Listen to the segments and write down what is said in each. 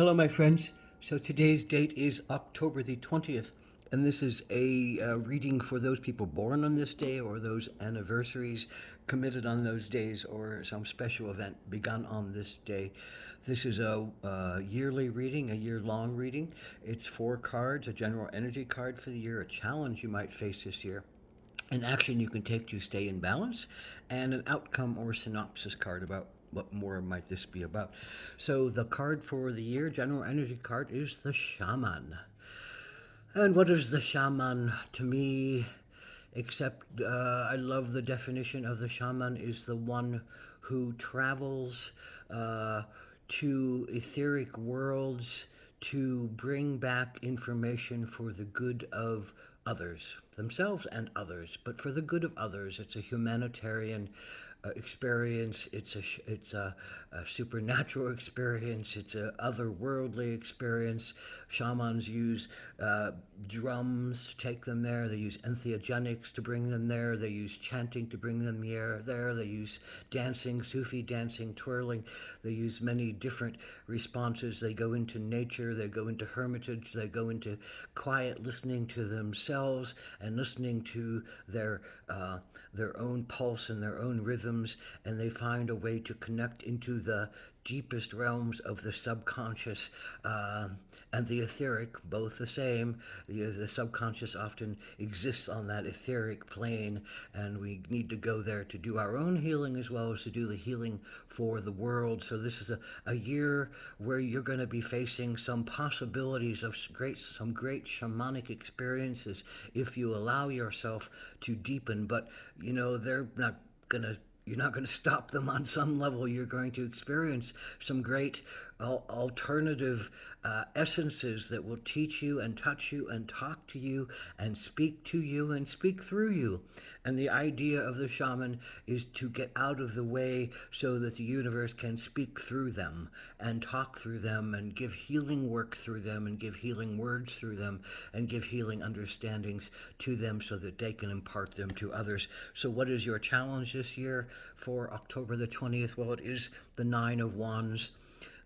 Hello, my friends. So today's date is October the 20th, and this is a reading for those people born on this day or those anniversaries committed on those days or some special event begun on this day. This is a yearly reading, a year-long reading. It's 4 cards, a general energy card for the year, a challenge you might face this year, an action you can take to stay in balance, and an outcome or synopsis card about what more might this be about. So the card for the year, general energy card, is the shaman. And what is the shaman to me? Except I love the definition of the shaman is the one who travels to etheric worlds to bring back information for the good of others, themselves and others, but for the good of others. It's a humanitarian experience. It's a supernatural experience. It's a otherworldly experience. Shamans use drums to take them there. They use entheogenics to bring them there. They use chanting to bring them there. They use dancing, Sufi dancing, twirling. They use many different responses. They go into nature. They go into hermitage. They go into quiet listening to themselves and listening to their own pulse and their own rhythms, and they find a way to connect into the deepest realms of the subconscious and the etheric, both the same. The subconscious often exists on that etheric plane, and we need to go there to do our own healing as well as to do the healing for the world. So this is a year where you're going to be facing some possibilities of some great shamanic experiences if you allow yourself to deepen. But they're not going to you're not going to stop them on some level. You're going to experience some great alternative essences that will teach you and touch you and talk to you and speak to you and speak through you. And the idea of the shaman is to get out of the way so that the universe can speak through them and talk through them and give healing work through them and give healing words through them and give healing understandings to them so that they can impart them to others. So what is your challenge this year for October the 20th? Well, it is the Nine of Wands.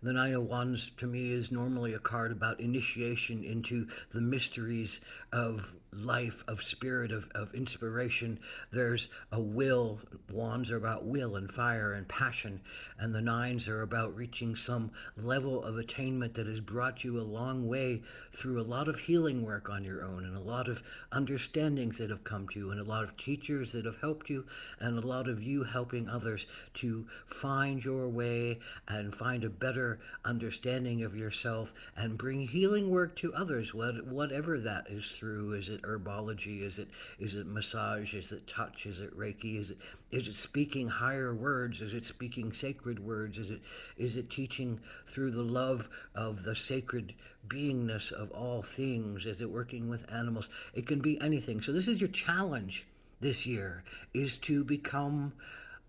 The Nine of Wands to me is normally a card about initiation into the mysteries of life, of spirit, of inspiration. There's a will. Wands are about will and fire and passion, and the nines are about reaching some level of attainment that has brought you a long way through a lot of healing work on your own and a lot of understandings that have come to you and a lot of teachers that have helped you and a lot of you helping others to find your way and find a better understanding of yourself and bring healing work to others, whatever that is through. Is it herbology? Is it massage? Is it touch? Is it Reiki? Is it speaking higher words? Is it speaking sacred words? Is it teaching through the love of the sacred beingness of all things? Is it working with animals? It can be anything. So this is your challenge this year, is to become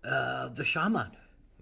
the shaman.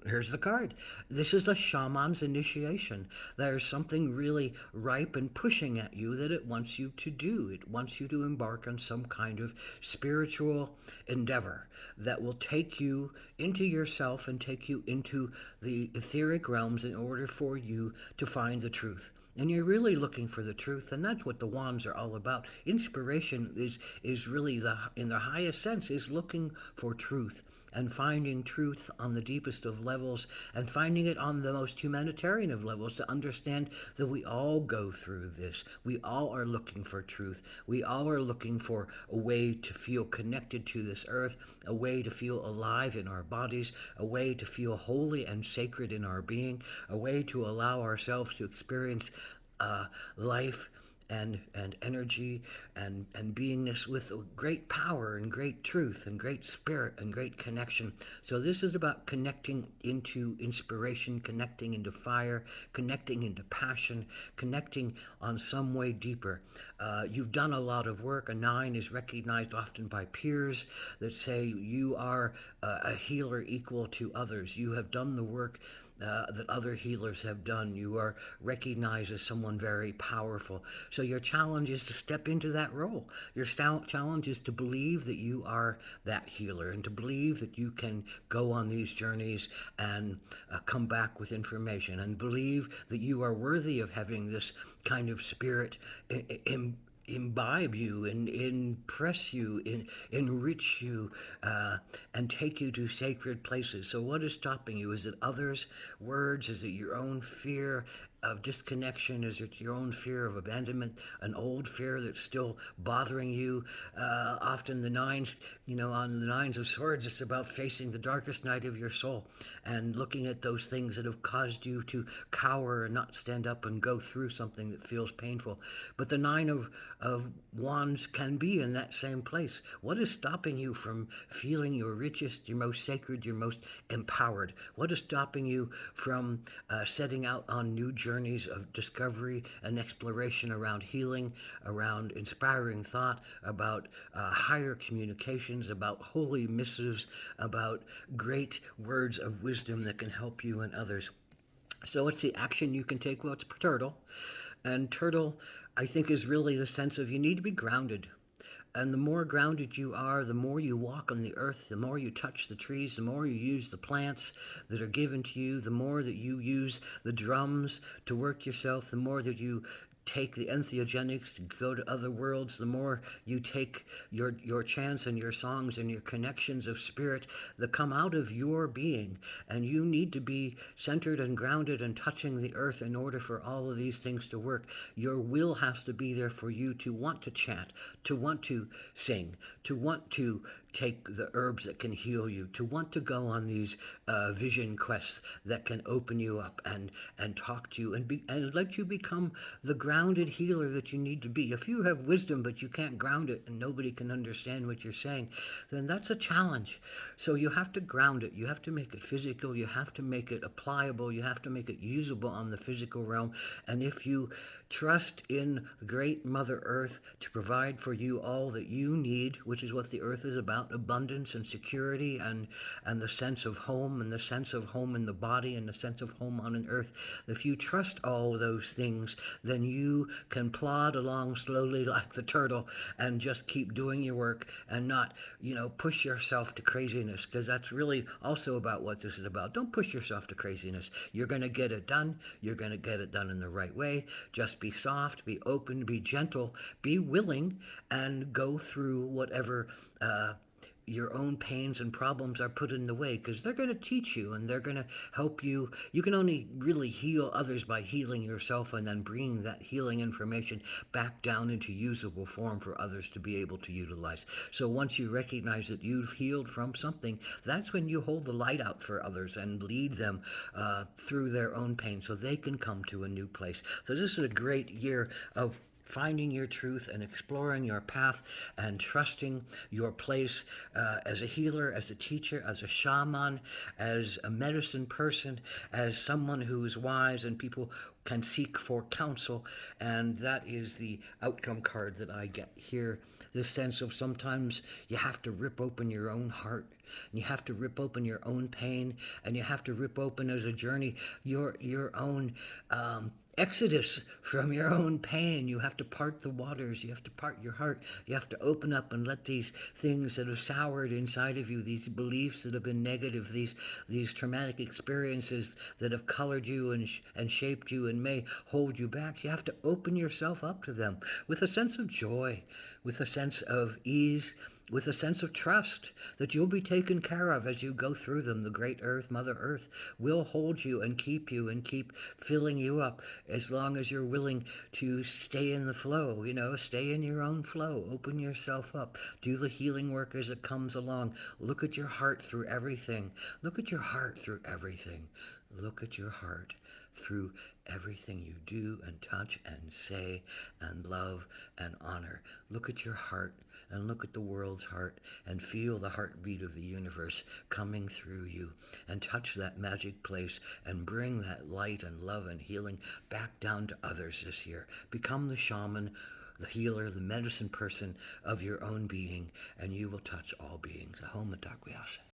Here's the card. This is the shaman's initiation. There's something really ripe and pushing at you that it wants you to do. It wants you to embark on some kind of spiritual endeavor that will take you into yourself and take you into the etheric realms in order for you to find the truth. And you're really looking for the truth, and that's what the wands are all about. Inspiration is really, in the highest sense, is looking for truth and finding truth on the deepest of levels and finding it on the most humanitarian of levels, to understand that we all go through this. We all are looking for truth. We all are looking for a way to feel connected to this earth, a way to feel alive in our bodies, a way to feel holy and sacred in our being, a way to allow ourselves to experience life and energy and beingness with great power and great truth and great spirit and great connection. So this is about connecting into inspiration, connecting into fire, connecting into passion, connecting on some way deeper. You've done a lot of work. A nine is recognized often by peers that say you are a healer equal to others. You have done the work that other healers have done. You are recognized as someone very powerful. So your challenge is to step into that role. Your challenge is to believe that you are that healer and to believe that you can go on these journeys and come back with information and believe that you are worthy of having this kind of spirit imbibe you and impress you, enrich you, and take you to sacred places. So, what is stopping you? Is it others' words? Is it your own fear of disconnection? Is it your own fear of abandonment? An old fear that's still bothering you? Often the nines, on the nines of swords, it's about facing the darkest night of your soul and looking at those things that have caused you to cower and not stand up and go through something that feels painful. But the nine of wands can be in that same place. What is stopping you from feeling your richest, your most sacred, your most empowered? What is stopping you from setting out on new journeys of discovery and exploration around healing, around inspiring thought, about higher communications, about holy missives, about great words of wisdom that can help you and others? So what's the action you can take? Well, it's turtle. And turtle, I think, is really the sense of you need to be grounded. And the more grounded you are, the more you walk on the earth, the more you touch the trees, the more you use the plants that are given to you, the more that you use the drums to work yourself, the more that you take the entheogenics to go to other worlds, the more you take your chants and your songs and your connections of spirit that come out of your being. And you need to be centered and grounded and touching the earth in order for all of these things to work. Your will has to be there for you to want to chant, to want to sing, to want to take the herbs that can heal you, to want to go on these vision quests that can open you up and talk to you and let you become the grounded healer that you need to be. If you have wisdom but you can't ground it and nobody can understand what you're saying, then that's a challenge. So you have to ground it. You have to make it physical. You have to make it applicable. You have to make it usable on the physical realm. And if you trust in the great Mother Earth to provide for you all that you need, which is what the earth is about, abundance and security and the sense of home and the sense of home in the body and the sense of home on an earth. If you trust all those things, then you can plod along slowly like the turtle and just keep doing your work and not, push yourself to craziness, because that's really also about what this is about. Don't push yourself to craziness. You're going to get it done. You're going to get it done in the right way. Just be soft, be open, be gentle, be willing, and go through whatever your own pains and problems are put in the way, because they're going to teach you and they're going to help you. You can only really heal others by healing yourself and then bringing that healing information back down into usable form for others to be able to utilize. So once you recognize that you've healed from something, that's when you hold the light out for others and lead them through their own pain so they can come to a new place. So this is a great year of finding your truth and exploring your path and trusting your place as a healer, as a teacher, as a shaman, as a medicine person, as someone who is wise and people can seek for counsel. And that is the outcome card that I get here. This sense of sometimes you have to rip open your own heart, and you have to rip open your own pain, and you have to rip open as a journey your own exodus from your own pain. You have to part the waters. You have to part your heart. You have to open up and let these things that have soured inside of you, these beliefs that have been negative, these traumatic experiences that have colored you and shaped you and may hold you back. You have to open yourself up to them with a sense of joy, with a sense of ease, with a sense of trust that you'll be taken care of as you go through them. The great earth, Mother Earth, will hold you and keep filling you up as long as you're willing to stay in the flow, stay in your own flow, open yourself up, do the healing work as it comes along. Look at your heart through everything. Look at your heart through everything. Look at your heart through everything you do and touch and say and love and honor. Look at your heart and look at the world's heart and feel the heartbeat of the universe coming through you, and touch that magic place and bring that light and love and healing back down to others this year. Become the shaman, the healer, the medicine person of your own being, and you will touch all beings. Ahom Adakwiyasa.